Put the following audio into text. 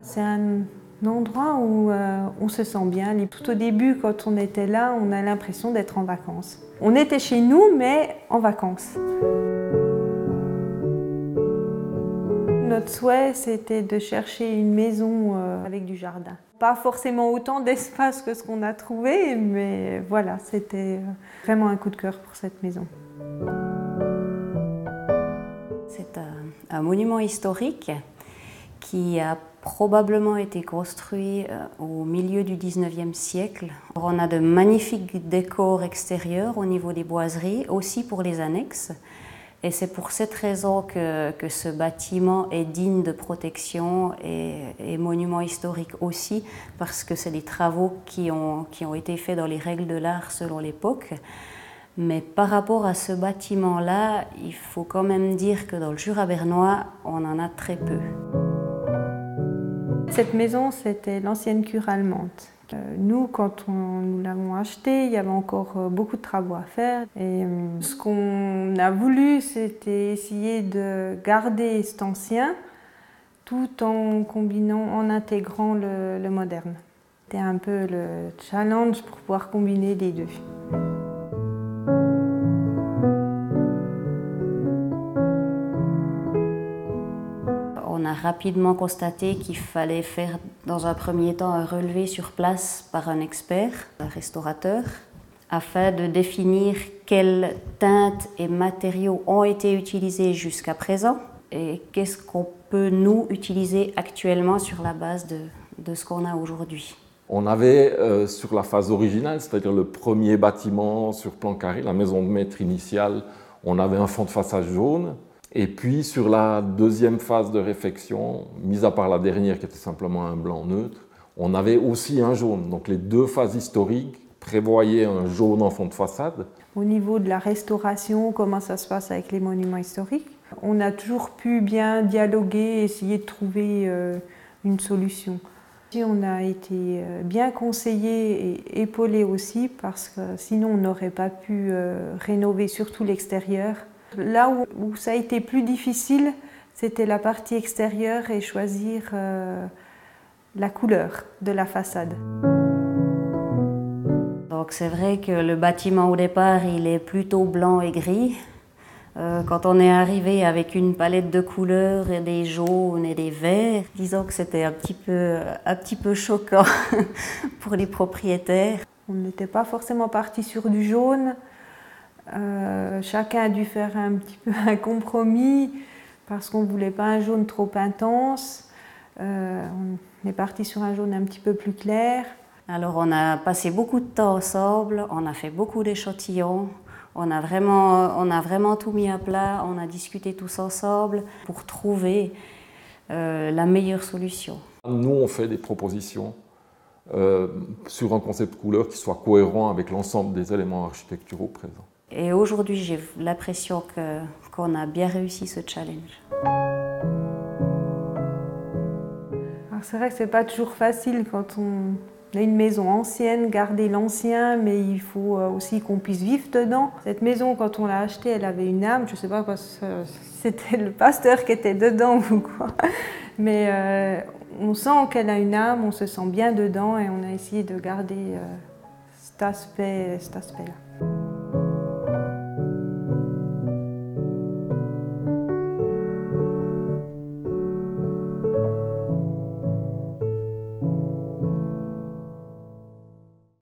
C'est un endroit où on se sent bien. Tout au début, quand on était là, on a l'impression d'être en vacances. On était chez nous, mais en vacances. Notre souhait, c'était de chercher une maison avec du jardin. Pas forcément autant d'espace que ce qu'on a trouvé, mais voilà, c'était vraiment un coup de cœur pour cette maison. C'est un monument historique qui a probablement été construit au milieu du 19e siècle. On a de magnifiques décors extérieurs au niveau des boiseries, aussi pour les annexes. Et c'est pour cette raison que ce bâtiment est digne de protection et monument historique aussi, parce que c'est des travaux qui ont été faits dans les règles de l'art selon l'époque. Mais par rapport à ce bâtiment-là, il faut quand même dire que dans le Jura bernois, on en a très peu. Cette maison, c'était l'ancienne cure allemande. Nous, quand nous l'avons achetée, il y avait encore beaucoup de travaux à faire. Et ce qu'on a voulu, c'était essayer de garder cet ancien, tout en combinant, en intégrant le moderne. C'était un peu le challenge pour pouvoir combiner les deux. On a rapidement constaté qu'il fallait faire dans un premier temps un relevé sur place par un expert, un restaurateur, afin de définir quelles teintes et matériaux ont été utilisés jusqu'à présent et qu'est-ce qu'on peut nous utiliser actuellement sur la base de ce qu'on a aujourd'hui. On avait sur la phase originale, c'est-à-dire le premier bâtiment sur plan carré, la maison de maître initiale, on avait un fond de façade jaune. Et puis sur la deuxième phase de réfection, mis à part la dernière qui était simplement un blanc neutre, on avait aussi un jaune. Donc les deux phases historiques prévoyaient un jaune en fond de façade. Au niveau de la restauration, comment ça se passe avec les monuments historiques, on a toujours pu bien dialoguer, essayer de trouver une solution. On a été bien conseillés et épaulés aussi parce que sinon on n'aurait pas pu rénover surtout l'extérieur. Là où ça a été plus difficile, c'était la partie extérieure et choisir la couleur de la façade. Donc c'est vrai que le bâtiment au départ, il est plutôt blanc et gris. Quand on est arrivé avec une palette de couleurs, et des jaunes et des verts, disons que c'était un petit peu choquant pour les propriétaires. On n'était pas forcément parti sur du jaune. Chacun a dû faire un petit peu un compromis parce qu'on ne voulait pas un jaune trop intense. On est parti sur un jaune un petit peu plus clair. Alors on a passé beaucoup de temps ensemble, on a fait beaucoup d'échantillons, on a vraiment tout mis à plat, on a discuté tous ensemble pour trouver la meilleure solution. Nous, on fait des propositions sur un concept couleur qui soit cohérent avec l'ensemble des éléments architecturaux présents. Et aujourd'hui, j'ai l'impression qu'on a bien réussi ce challenge. C'est vrai que ce n'est pas toujours facile quand on a une maison ancienne, garder l'ancien, mais il faut aussi qu'on puisse vivre dedans. Cette maison, quand on l'a achetée, elle avait une âme. Je ne sais pas si c'était le pasteur qui était dedans ou quoi. Mais on sent qu'elle a une âme, on se sent bien dedans et on a essayé de garder cet aspect-là.